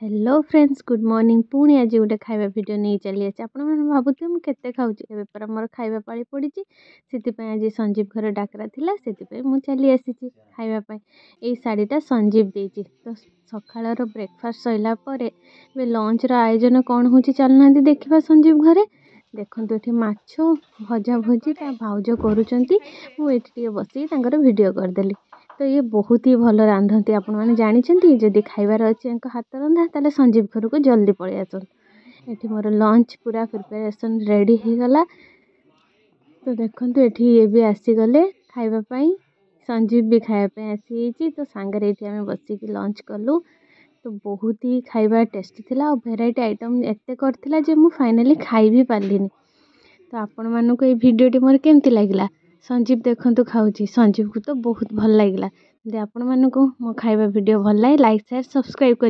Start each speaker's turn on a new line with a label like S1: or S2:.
S1: Hello friends good morning पुणी आज गोटे खाଇବା वीडियो नहीं चली आसी आपण भावुथे मुझे केते खाऊची एबे पर मोर खाଇବା पाली पड़ी से आज संजीव घर डाकरा थिला से मुझे चली आसी खाଇବା पाई ए शाड़ीटा संजीव देजी तो सकाळर ब्रेकफास्ट सैला परे बे लंच रो आयोजन कौन होची चलना देखा संजीव घरे देखंतु एठी माछ भजा भजी ता भाउज करूचंती मु एठी टिके बसी तांकर वीडियो करदेली। तो ये बहुत ही भल रांधती आपण मैंने जानते जदि खाइबार अच्छे हाथ रंधा ताले संजीव घर को जल्दी पलि आसन। ये मोर लंच पूरा प्रिपरेशन रेडी हो गला। तो देखंतु एठी ये भी आसीगले खाइबापी संजीव भी खाइबापी आसी तो सांगरे ये आम बसिक लंच कलु। तो बहुत ही खाइबा टेस्टी थिला और भेराइटी आइटम एते करथिला जे मु फाइनली खाइ भी पारलिनी। तो आपण मानक ये वीडियोटी मोर केमती लागिला संजीव देखंतु खाऊची संजीव को तो बहुत भल लागिला। आपण मानक मो खाइबा वीडियो भल लागे लाइक शेयर सब्सक्राइब कर।